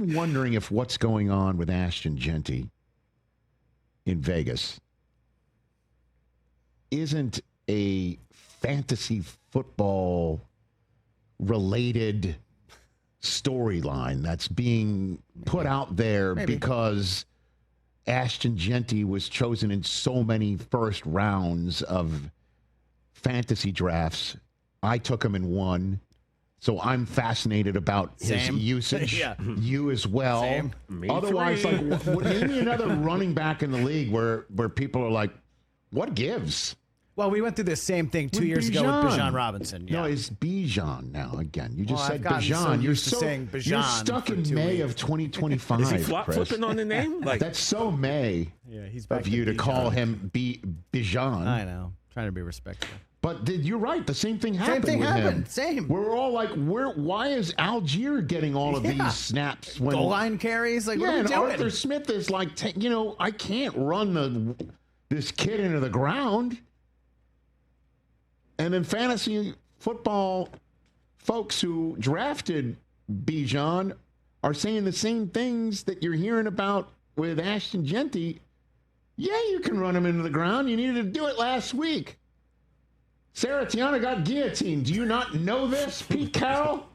I'm wondering if what's going on with Ashton Jeanty in Vegas isn't a fantasy football related storyline that's being put out there because Ashton Jeanty was chosen in so many first rounds of fantasy drafts. I took him in one. So I'm fascinated about his usage. Yeah. You as well. Same. Otherwise, like, name me another running back in the league where people are like, what gives? Well, we went through the same thing 2 years ago with Bijan Robinson. Yeah. No, it's Bijan now. Again, you just said I've Bijan. You're saying Bijan. You're stuck in May of 2025. Is he flipping on the name? Like, that's so May he's back of you to call him Bijan. I know. Trying to be respectful. But you're right. The same thing happened with him. Same. We're all like, why is Algier getting all of these snaps? When goal line carries? Like, what are we doing? Arthur Smith is like, I can't run this kid into the ground. And then fantasy football folks who drafted Bijan are saying the same things that you're hearing about with Ashton Jeanty. Yeah, you can run him into the ground. You needed to do it last week. Sarah Tiana got guillotined. Do you not know this, Pete Carroll?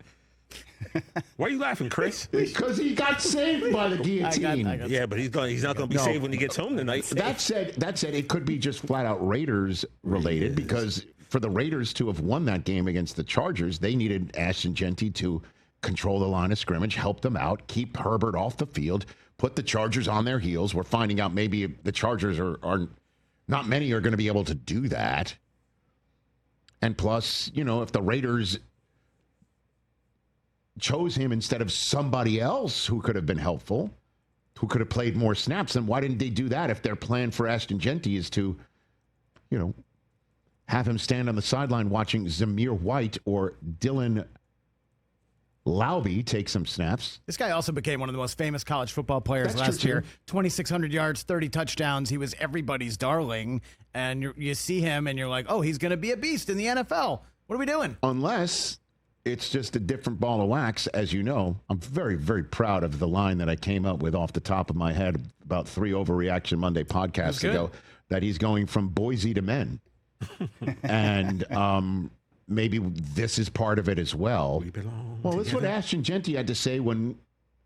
Why are you laughing, Chris? Because he got saved by the guillotine. Yeah, but he's not going to be saved when he gets home tonight. That said, it could be just flat out Raiders related because for the Raiders to have won that game against the Chargers, they needed Ashton Jeanty to control the line of scrimmage, help them out, keep Herbert off the field, put the Chargers on their heels. We're finding out maybe the Chargers are not many are going to be able to do that. And plus, if the Raiders chose him instead of somebody else who could have been helpful, who could have played more snaps, then why didn't they do that if their plan for Ashton Jeanty is to, have him stand on the sideline watching Zamir White or Dylan Laube take some snaps? This guy also became one of the most famous college football players last year. 2,600 yards, 30 touchdowns. He was everybody's darling. And you see him and you're like, oh, he's going to be a beast in the NFL. What are we doing? Unless it's just a different ball of wax. As you know, I'm very, very proud of the line that I came up with off the top of my head about 3 Overreaction Monday podcasts ago, that he's going from Boise to men. And maybe this is part of it as well. Well, that's what Ashton Jeanty had to say when,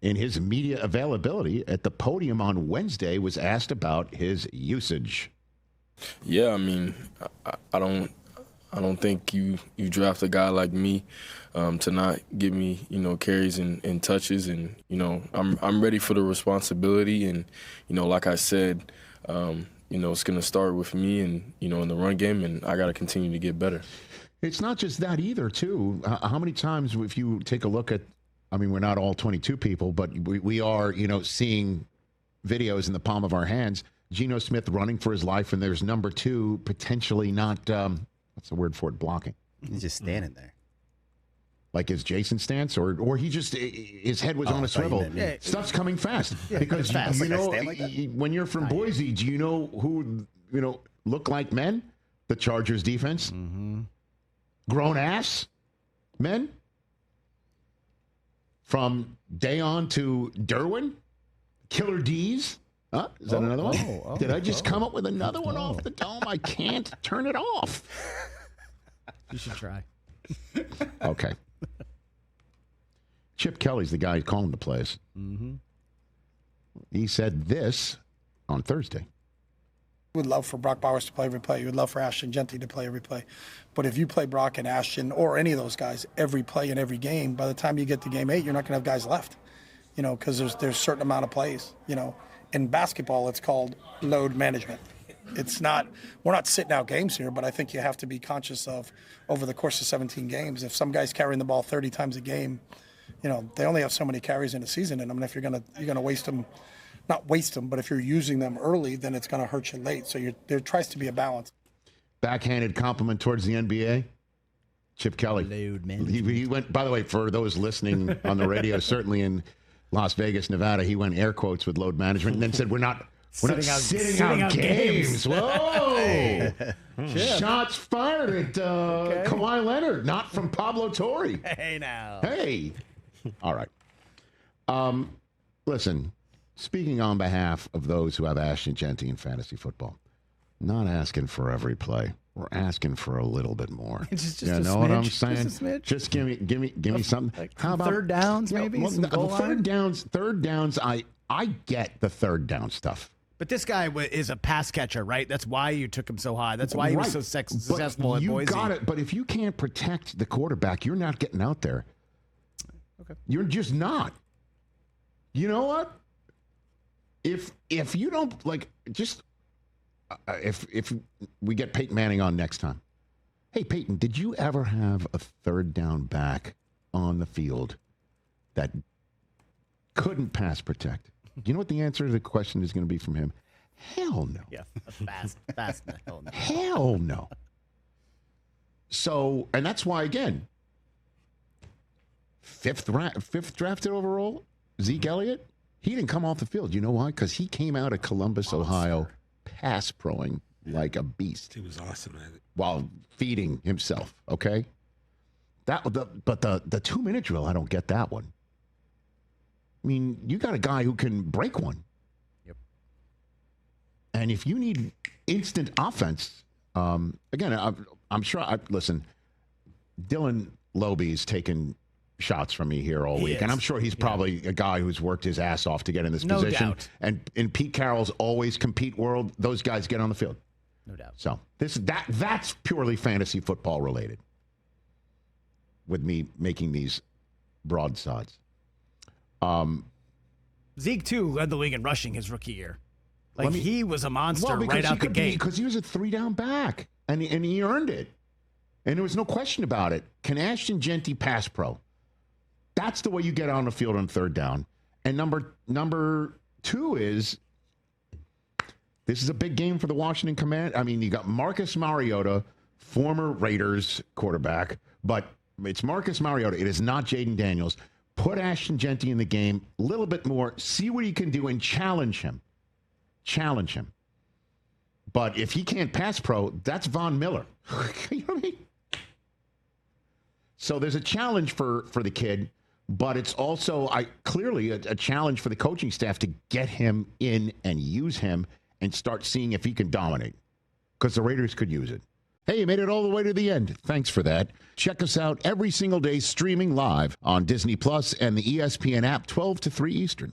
in his media availability at the podium on Wednesday, was asked about his usage. Yeah, I mean, I don't think you draft a guy like me to not give me, carries and touches, and I'm ready for the responsibility, and like I said, it's going to start with me, and in the run game, and I got to continue to get better. It's not just that either, too. How many times, if you take a look at, we're not all 22 people, but we are, seeing videos in the palm of our hands. Geno Smith running for his life, and there's number 2 potentially not, what's the word for it, blocking? He's just standing there. Like his Jason stance, or he just, his head was on a swivel. Stuff's coming fast. Because, fast. When you're from Boise, do you know who, look like men? The Chargers defense? Mm-hmm. Grown ass men? From Dayon to Derwin? Killer D's? Is that another one? Did I just come up with another one off the dome? I can't turn it off. You should try. Okay. Chip Kelly's the guy calling the plays. Mm-hmm. He said this on Thursday. We would love for Brock Bowers to play every play. You would love for Ashton Jeanty to play every play. But if you play Brock and Ashton or any of those guys every play in every game, by the time you get to game 8, you're not going to have guys left, because there's a certain amount of plays. In basketball, it's called load management. It's not, we're not sitting out games here, but I think you have to be conscious of over the course of 17 games. If some guy's carrying the ball 30 times a game, they only have so many carries in a season. And if you're gonna waste them, not waste them, but if you're using them early, then it's going to hurt you late. So there tries to be a balance. Backhanded compliment towards the NBA. Chip Kelly. He went, by the way, for those listening on the radio, certainly in Las Vegas, Nevada, he went air quotes with load management and then said, we're not sitting out games. Whoa. Shots fired at Kawhi Leonard, not from Pablo Torre. Hey, now. Hey. All right. listen, speaking on behalf of those who have Ashton Jeanty in fantasy football, not asking for every play. We're asking for a little bit more. Just you know what I'm saying? Just give me something. Like How about third downs, maybe? Well, third downs. I get the third down stuff. But this guy is a pass catcher, right? That's why you took him so high. That's why he was so successful at Boise. You got it. But if you can't protect the quarterback, you're not getting out there. Okay. You're just not. You know what? If you don't if we get Peyton Manning on next time, hey Peyton, did you ever have a third down back on the field that couldn't pass protect? You know what the answer to the question is going to be from him? Hell no. Yeah, fast. Hell no. Hell no. So, and that's why again, fifth drafted overall, Zeke Elliott. He didn't come off the field. You know why? Because he came out of Columbus, Ohio, pass proing like a beast. He was awesome at it. While feeding himself, okay? But the 2-minute drill, I don't get that one. I mean, you got a guy who can break one. Yep. And if you need instant offense, again, I'm sure, listen, Dylan Loebe's taken shots from me here all week. And I'm sure he's probably a guy who's worked his ass off to get in this position. Doubt. And in Pete Carroll's always compete world, those guys get on the field. No doubt. So that's purely fantasy football related with me making these broadsides. Zeke, too, led the league in rushing his rookie year. He was a monster right out the gate. Because he was a 3-down back, and he earned it. And there was no question about it. Can Ashton Jeanty pass pro? That's the way you get on the field on third down. And number two is, this is a big game for the Washington Command. I mean, you got Marcus Mariota, former Raiders quarterback, but it's Marcus Mariota. It is not Jaden Daniels. Put Ashton Jeanty in the game a little bit more, see what he can do, and challenge him. Challenge him. But if he can't pass pro, that's Von Miller. You know what I mean? So there's a challenge for the kid, but it's also clearly a challenge for the coaching staff to get him in and use him and start seeing if he can dominate, because the Raiders could use it. Hey, you made it all the way to the end. Thanks for that. Check us out every single day streaming live on Disney Plus and the ESPN app 12 to 3 Eastern.